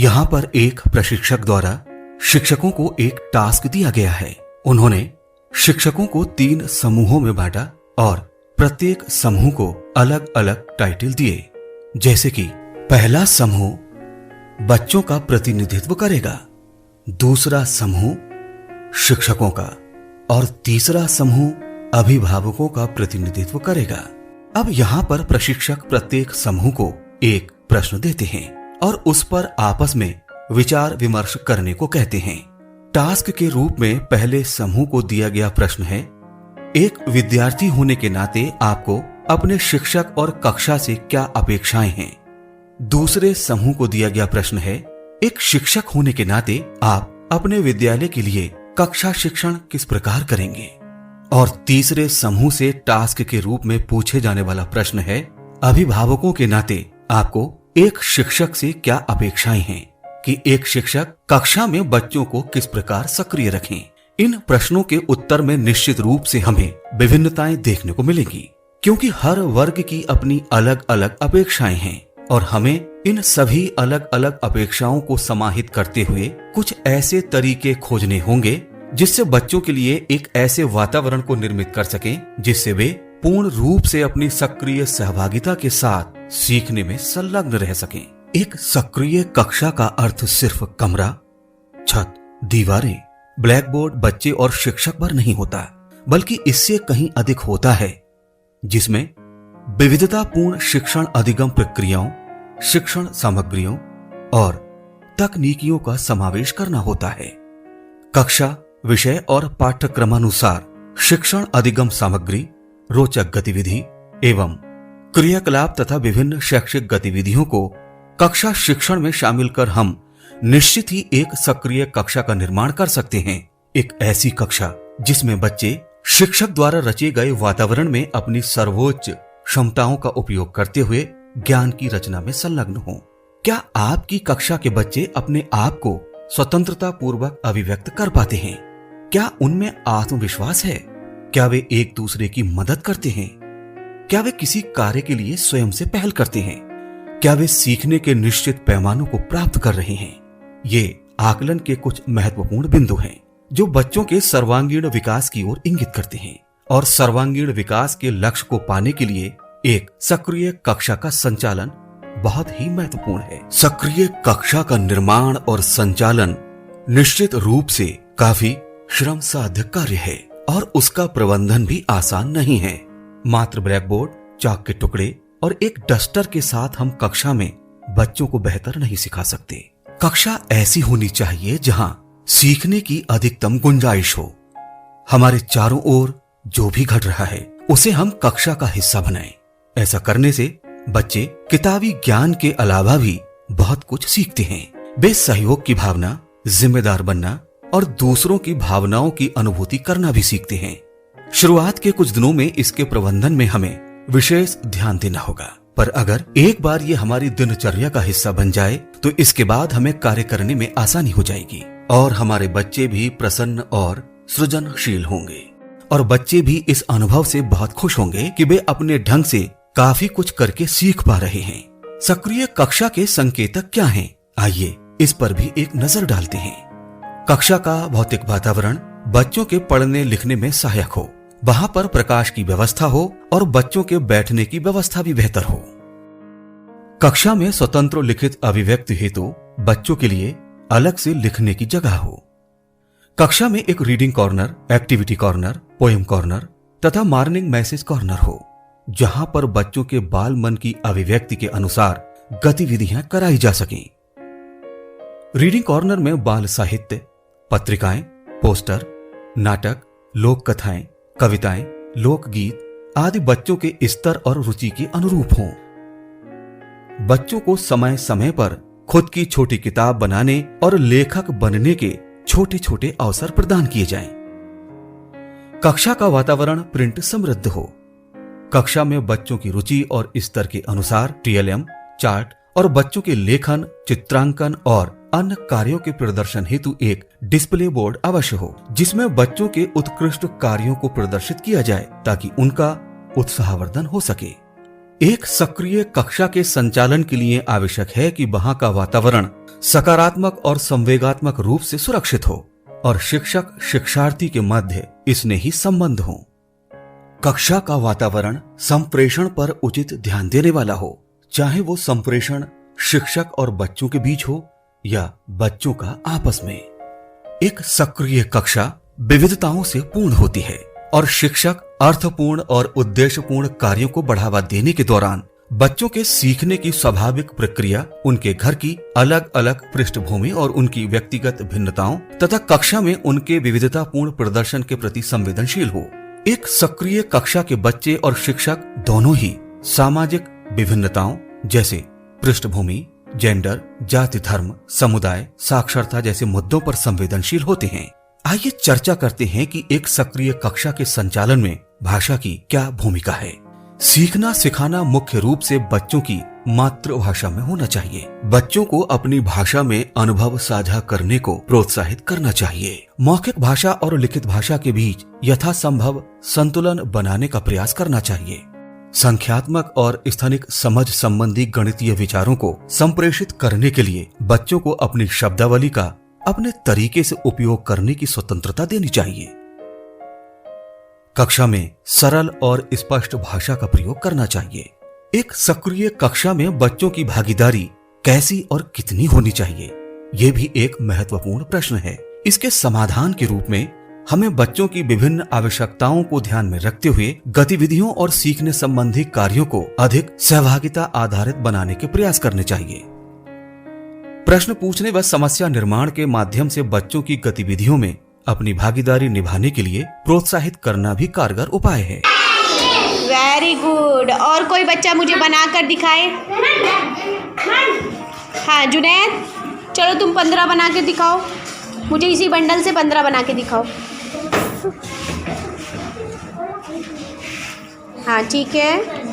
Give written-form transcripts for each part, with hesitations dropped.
यहाँ पर एक प्रशिक्षक द्वारा शिक्षकों को एक टास्क दिया गया है। उन्होंने शिक्षकों को 3 समूहों में बांटा और प्रत्येक समूह को अलग अलग टाइटल दिए, जैसे कि पहला समूह बच्चों का प्रतिनिधित्व करेगा, दूसरा समूह शिक्षकों का और तीसरा समूह अभिभावकों का प्रतिनिधित्व करेगा। अब यहाँ पर प्रशिक्षक प्रत्येक समूह को एक प्रश्न देते हैं और उस पर आपस में विचार विमर्श करने को कहते हैं। टास्क के रूप में पहले समूह को दिया गया प्रश्न है, एक विद्यार्थी होने के नाते आपको अपने शिक्षक और कक्षा से क्या अपेक्षाएं हैं। दूसरे समूह को दिया गया प्रश्न है, एक शिक्षक होने के नाते आप अपने विद्यालय के लिए कक्षा शिक्षण किस प्रकार करेंगे। और तीसरे समूह से टास्क के रूप में पूछे जाने वाला प्रश्न है, अभिभावकों के नाते आपको एक शिक्षक से क्या अपेक्षाएं हैं कि एक शिक्षक कक्षा में बच्चों को किस प्रकार सक्रिय रखें। इन प्रश्नों के उत्तर में निश्चित रूप से हमें विभिन्नताएं देखने को मिलेंगी, क्योंकि हर वर्ग की अपनी अलग अलग अपेक्षाएं हैं और हमें इन सभी अलग अलग अपेक्षाओं को समाहित करते हुए कुछ ऐसे तरीके खोजने होंगे जिससे बच्चों के लिए एक ऐसे वातावरण को निर्मित कर सकें जिससे वे पूर्ण रूप से अपनी सक्रिय सहभागिता के साथ सीखने में संलग्न रह सकें। एक सक्रिय कक्षा का अर्थ सिर्फ कमरा, छत, दीवारें, ब्लैकबोर्ड, बच्चे और शिक्षक पर नहीं होता, बल्कि इससे कहीं अधिक होता है, जिसमें विविधतापूर्ण शिक्षण अधिगम प्रक्रियाओं, शिक्षण सामग्रियों और तकनीकियों का समावेश करना होता है। कक्षा, विषय और पाठ्यक्रमानुसार शिक्षण अधिगम सामग्री, रोचक गतिविधि एवं क्रियाकलाप तथा विभिन्न शैक्षिक गतिविधियों को कक्षा शिक्षण में शामिल कर हम निश्चित ही एक सक्रिय कक्षा का निर्माण कर सकते हैं। एक ऐसी कक्षा जिसमें बच्चे शिक्षक द्वारा रचे गए वातावरण में अपनी सर्वोच्च क्षमताओं का उपयोग करते हुए ज्ञान की रचना में संलग्न हों। क्या आपकी कक्षा के बच्चे अपने आप को स्वतंत्रता पूर्वक अभिव्यक्त कर पाते हैं? क्या उनमें आत्मविश्वास है? क्या वे एक दूसरे की मदद करते हैं? क्या वे किसी कार्य के लिए स्वयं से पहल करते हैं? क्या वे सीखने के निश्चित पैमानों को प्राप्त कर रहे हैं? ये आकलन के कुछ महत्वपूर्ण बिंदु हैं जो बच्चों के सर्वांगीण विकास की ओर इंगित करते हैं और सर्वांगीण विकास के लक्ष्य को पाने के लिए एक सक्रिय कक्षा का संचालन बहुत ही महत्वपूर्ण है। सक्रिय कक्षा का निर्माण और संचालन निश्चित रूप से काफी श्रम साध्य कार्य है और उसका प्रबंधन भी आसान नहीं है। मात्र ब्लैकबोर्ड, चाक के टुकड़े और एक डस्टर के साथ हम कक्षा में बच्चों को बेहतर नहीं सिखा सकते। कक्षा ऐसी होनी चाहिए जहां सीखने की अधिकतम गुंजाइश हो। हमारे चारों ओर जो भी घट रहा है उसे हम कक्षा का हिस्सा बनाएं। ऐसा करने से बच्चे किताबी ज्ञान के अलावा भी बहुत कुछ सीखते हैं। वे सहयोग की भावना, जिम्मेदार बनना और दूसरों की भावनाओं की अनुभूति करना भी सीखते हैं। शुरुआत के कुछ दिनों में इसके प्रबंधन में हमें विशेष ध्यान देना होगा, पर अगर एक बार ये हमारी दिनचर्या का हिस्सा बन जाए तो इसके बाद हमें कार्य करने में आसानी हो जाएगी और हमारे बच्चे भी प्रसन्न और सृजनशील होंगे और बच्चे भी इस अनुभव से बहुत खुश होंगे कि वे अपने ढंग से काफी कुछ करके सीख पा रहे हैं। सक्रिय कक्षा के संकेतक क्या हैं? आइए इस पर भी एक नजर डालते हैं। कक्षा का भौतिक वातावरण बच्चों के पढ़ने लिखने में सहायक हो, वहां पर प्रकाश की व्यवस्था हो और बच्चों के बैठने की व्यवस्था भी बेहतर हो। कक्षा में स्वतंत्र लिखित अभिव्यक्ति हेतु बच्चों के लिए अलग से लिखने की जगह हो। कक्षा में एक reading corner, activity corner, poem corner तथा मॉर्निंग मैसेज कॉर्नर हो, जहां पर बच्चों के बाल मन की अभिव्यक्ति के अनुसार गतिविधियां कराई जा सकें। रीडिंग कॉर्नर में बाल साहित्य, पत्रिकाएं, पोस्टर, नाटक, लोक कथाएं, कविताएं, लोकगीत आदि बच्चों के स्तर और रुचि के अनुरूप हों। बच्चों को समय समय पर खुद की छोटी किताब बनाने और लेखक बनने के छोटे छोटे अवसर प्रदान किए जाएं। कक्षा का वातावरण प्रिंट समृद्ध हो। कक्षा में बच्चों की रुचि और स्तर के अनुसार टीएलएम, चार्ट और बच्चों के लेखन, चित्रांकन और अन्य कार्यों के प्रदर्शन हेतु एक डिस्प्ले बोर्ड अवश्य हो, जिसमें बच्चों के उत्कृष्ट कार्यों को प्रदर्शित किया जाए ताकि उनका उत्साहवर्धन हो सके। एक सक्रिय कक्षा के संचालन के लिए आवश्यक है कि वहां का वातावरण सकारात्मक और संवेगात्मक रूप से सुरक्षित हो और शिक्षक शिक्षार्थी के मध्य स्नेही संबंध हो। कक्षा का वातावरण संप्रेषण पर उचित ध्यान देने वाला हो, चाहे वो संप्रेषण शिक्षक और बच्चों के बीच हो या बच्चों का आपस में। एक सक्रिय कक्षा विविधताओं से पूर्ण होती है और शिक्षक अर्थपूर्ण और उद्देश्यपूर्ण कार्यों को बढ़ावा देने के दौरान बच्चों के सीखने की स्वाभाविक प्रक्रिया, उनके घर की अलग अलग पृष्ठभूमि और उनकी व्यक्तिगत भिन्नताओं तथा कक्षा में उनके विविधतापूर्ण प्रदर्शन के प्रति संवेदनशील हो। एक सक्रिय कक्षा के बच्चे और शिक्षक दोनों ही सामाजिक विभिन्नताओं जैसे पृष्ठभूमि, जेंडर, जाति, धर्म, समुदाय, साक्षरता जैसे मुद्दों पर संवेदनशील होते हैं। आइए चर्चा करते हैं कि एक सक्रिय कक्षा के संचालन में भाषा की क्या भूमिका है। सीखना सिखाना मुख्य रूप से बच्चों की मातृभाषा में होना चाहिए। बच्चों को अपनी भाषा में अनुभव साझा करने को प्रोत्साहित करना चाहिए। मौखिक भाषा और लिखित भाषा के बीच यथासंभव संतुलन बनाने का प्रयास करना चाहिए। संख्यात्मक और स्थानिक समझ संबंधी गणितीय विचारों को संप्रेषित करने के लिए बच्चों को अपनी शब्दावली का अपने तरीके से उपयोग करने की स्वतंत्रता देनी चाहिए। कक्षा में सरल और स्पष्ट भाषा का प्रयोग करना चाहिए। एक सक्रिय कक्षा में बच्चों की भागीदारी कैसी और कितनी होनी चाहिए, ये भी एक महत्वपूर्ण प्रश्न है। इसके समाधान के रूप में हमें बच्चों की विभिन्न आवश्यकताओं को ध्यान में रखते हुए गतिविधियों और सीखने संबंधी कार्यों को अधिक सहभागिता आधारित बनाने के प्रयास करने चाहिए। प्रश्न पूछने व समस्या निर्माण के माध्यम से बच्चों की गतिविधियों में अपनी भागीदारी निभाने के लिए प्रोत्साहित करना भी कारगर उपाय है। Very good. और कोई बच्चा मुझे बनाकर दिखाए। हाँ जुनैद, चलो तुम 15 बना के दिखाओ। मुझे इसी बंडल से 15 बना के दिखाओ। हाँ ठीक है।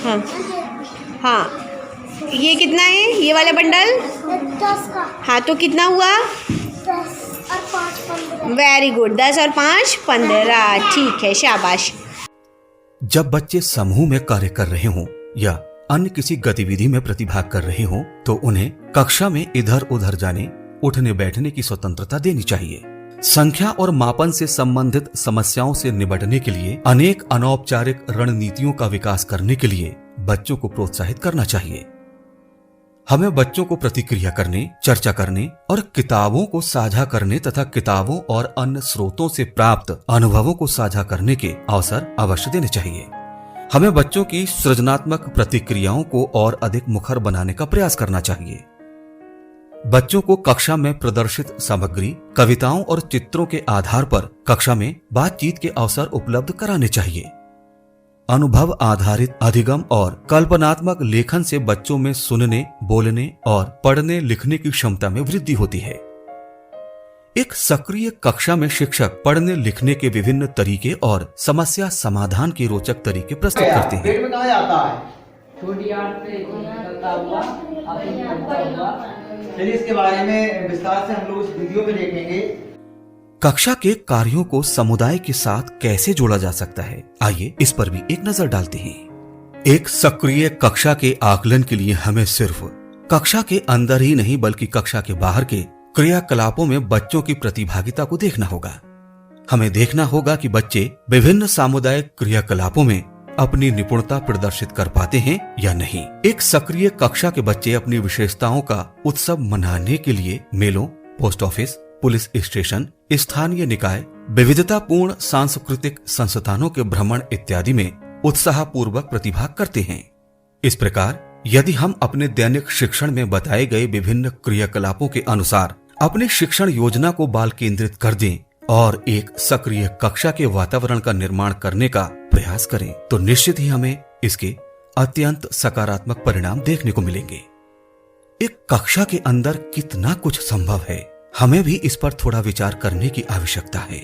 हाँ हाँ, ये कितना है ये वाला बंडल? 10 का। हाँ तो कितना हुआ? 10 और 5 15। वेरी गुड, 10 और 5 15। ठीक है, शाबाश। जब बच्चे समूह में कार्य कर रहे हों या अन्य किसी गतिविधि में प्रतिभाग कर रहे हों तो उन्हें कक्षा में इधर उधर जाने, उठने बैठने की स्वतंत्रता देनी चाहिए। संख्या और मापन से संबंधित समस्याओं से निपटने के लिए अनेक अनौपचारिक रणनीतियों का विकास करने के लिए बच्चों को प्रोत्साहित करना चाहिए। हमें बच्चों को प्रतिक्रिया करने, चर्चा करने और किताबों को साझा करने तथा किताबों और अन्य स्रोतों से प्राप्त अनुभवों को साझा करने के अवसर अवश्य देने चाहिए। हमें बच्चों की सृजनात्मक प्रतिक्रियाओं को और अधिक मुखर बनाने का प्रयास करना चाहिए। बच्चों को कक्षा में प्रदर्शित सामग्री, कविताओं और चित्रों के आधार पर कक्षा में बातचीत के अवसर उपलब्ध कराने चाहिए। अनुभव आधारित अधिगम और कल्पनात्मक लेखन से बच्चों में सुनने, बोलने और पढ़ने लिखने की क्षमता में वृद्धि होती है। एक सक्रिय कक्षा में शिक्षक पढ़ने लिखने के विभिन्न तरीके और समस्या समाधान के रोचक तरीके प्रस्तुत करते हैं। पेट में कहाँ जाता है? चलिए इसके बारे में विस्तार से हम लोग इस वीडियो में देखेंगे। कक्षा के कार्यों को समुदाय के साथ कैसे जोड़ा जा सकता है, आइए इस पर भी एक नजर डालते हैं। एक सक्रिय कक्षा के आकलन के लिए हमें सिर्फ कक्षा के अंदर ही नहीं बल्कि कक्षा के बाहर के क्रियाकलापों में बच्चों की प्रतिभागिता को देखना होगा। हमें देखना होगा कि बच्चे विभिन्न सामुदायिक क्रियाकलापों में अपनी निपुणता प्रदर्शित कर पाते हैं या नहीं। एक सक्रिय कक्षा के बच्चे अपनी विशेषताओं का उत्सव मनाने के लिए मेलों, पोस्ट ऑफिस, पुलिस स्टेशन, स्थानीय निकाय, विविधतापूर्ण सांस्कृतिक संस्थानों के भ्रमण इत्यादि में उत्साहपूर्वक प्रतिभाग करते हैं। इस प्रकार यदि हम अपने दैनिक शिक्षण में बताए गए विभिन्न क्रियाकलापों के अनुसार अपनी शिक्षण योजना को बाल केंद्रित कर दें और एक सक्रिय कक्षा के वातावरण का निर्माण करने का प्रयास करें तो निश्चित ही हमें इसके अत्यंत सकारात्मक परिणाम देखने को मिलेंगे। एक कक्षा के अंदर कितना कुछ संभव है, हमें भी इस पर थोड़ा विचार करने की आवश्यकता है।